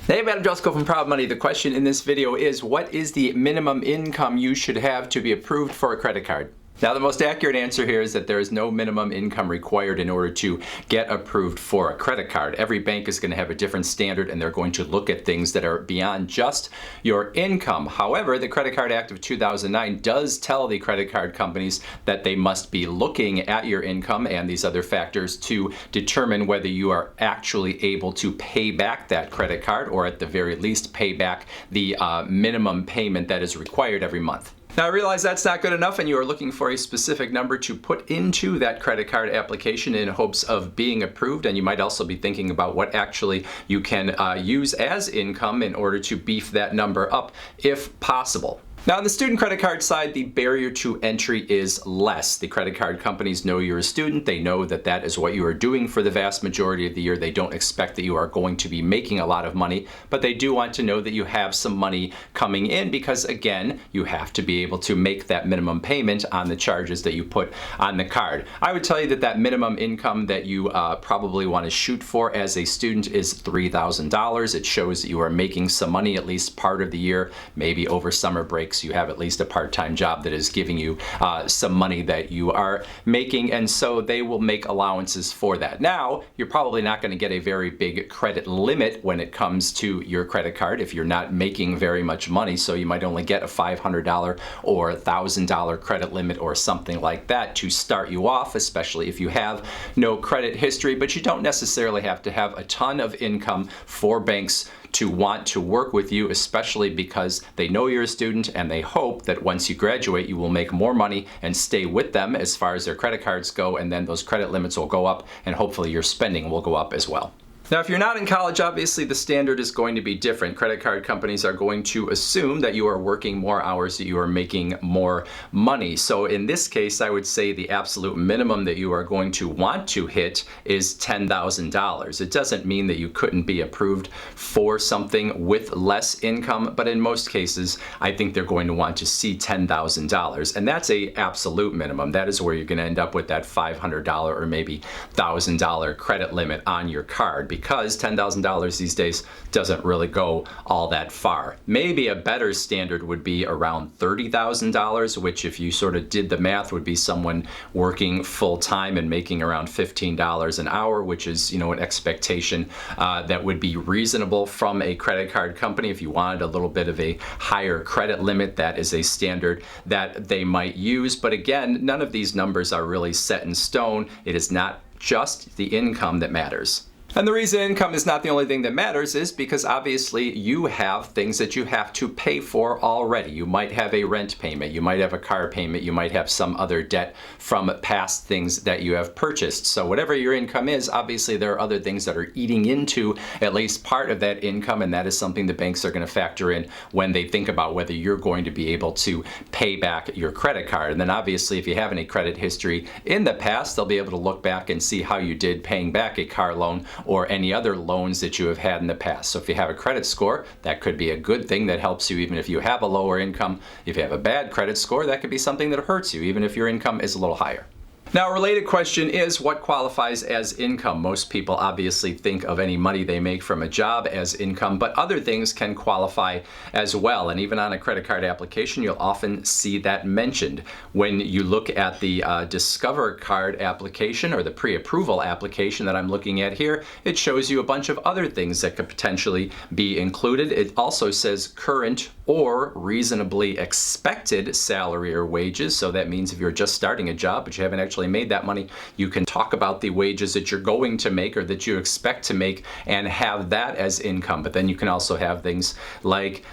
Hey, I'm Jusko from Proud Money. The question in this video is, what is the minimum income you should have to be approved for a credit card? Now, the most accurate answer here is that there is no minimum income required in order to get approved for a credit card. Every bank is going to have a different standard, and they're going to look at things that are beyond just your income. However, the Credit Card Act of 2009 does tell the credit card companies that they must be looking at your income and these other factors to determine whether you are actually able to pay back that credit card, or at the very least pay back the minimum payment that is required every month. Now, I realize that's not good enough and you are looking for a specific number to put into that credit card application in hopes of being approved, and you might also be thinking about what actually you can use as income in order to beef that number up if possible. Now, on the student credit card side, the barrier to entry is less. The credit card companies know you're a student. They know that that is what you are doing for the vast majority of the year. They don't expect that you are going to be making a lot of money, but they do want to know that you have some money coming in because, again, you have to be able to make that minimum payment on the charges that you put on the card. I would tell you that that minimum income that you probably want to shoot for as a student is $3,000. It shows that you are making some money at least part of the year, maybe over summer break. You have at least a part-time job that is giving you some money that you are making, and so they will make allowances for that. Now, you're probably not going to get a very big credit limit when it comes to your credit card if you're not making very much money, so you might only get a $500 or $1,000 credit limit or something like that to start you off, especially if you have no credit history, but you don't necessarily have to have a ton of income for banks to want to work with you, especially because they know you're a student and they hope that once you graduate you will make more money and stay with them as far as their credit cards go, and then those credit limits will go up and hopefully your spending will go up as well. Now, if you're not in college, obviously the standard is going to be different. Credit card companies are going to assume that you are working more hours, that you are making more money. So in this case, I would say the absolute minimum that you are going to want to hit is $10,000. It doesn't mean that you couldn't be approved for something with less income, but in most cases, I think they're going to want to see $10,000. And that's an absolute minimum. That is where you're going to end up with that $500 or maybe $1,000 credit limit on your card, because $10,000 these days doesn't really go all that far. Maybe a better standard would be around $30,000, which, if you sort of did the math, would be someone working full-time and making around $15 an hour, which is, an expectation that would be reasonable from a credit card company. If you wanted a little bit of a higher credit limit, that is a standard that they might use. But again, none of these numbers are really set in stone. It is not just the income that matters. And the reason income is not the only thing that matters is because obviously you have things that you have to pay for already. You might have a rent payment, you might have a car payment, you might have some other debt from past things that you have purchased. So whatever your income is, obviously there are other things that are eating into at least part of that income, and that is something the banks are going to factor in when they think about whether you're going to be able to pay back your credit card. And then obviously if you have any credit history in the past, they'll be able to look back and see how you did paying back a car loan or any other loans that you have had in the past. So if you have a credit score, that could be a good thing that helps you even if you have a lower income. If you have a bad credit score, that could be something that hurts you even if your income is a little higher. Now, a related question is, what qualifies as income? Most people obviously think of any money they make from a job as income, but other things can qualify as well. And even on a credit card application, you'll often see that mentioned. When you look at the Discover card application, or the pre-approval application that I'm looking at here, it shows you a bunch of other things that could potentially be included. It also says current or reasonably expected salary or wages. So that means if you're just starting a job but you haven't actually made that money, you can talk about the wages that you're going to make or that you expect to make and have that as income. But then you can also have things like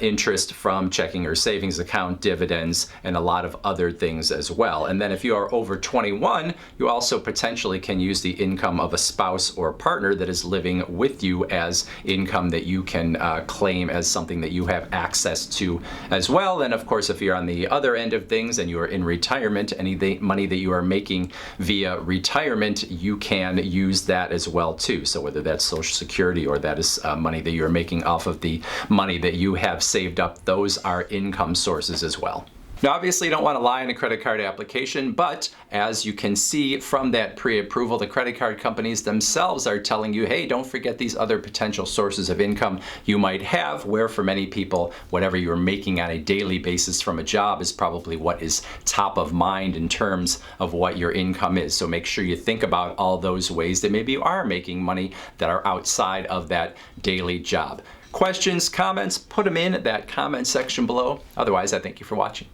interest from checking or savings account, dividends, and a lot of other things as well. And then if you are over 21, you also potentially can use the income of a spouse or partner that is living with you as income that you can claim as something that you have access to as well. And of course, if you're on the other end of things and you are in retirement, any money that you are making via retirement, you can use that as well too. So whether that's Social Security or that is money that you're making off of the money that you have saved up, those are income sources as well. Now, obviously, you don't want to lie on a credit card application, but as you can see from that pre-approval, the credit card companies themselves are telling you, hey, don't forget these other potential sources of income you might have, where for many people, whatever you're making on a daily basis from a job is probably what is top of mind in terms of what your income is. So make sure you think about all those ways that maybe you are making money that are outside of that daily job. Questions, comments, put them in that comment section below. Otherwise, I thank you for watching.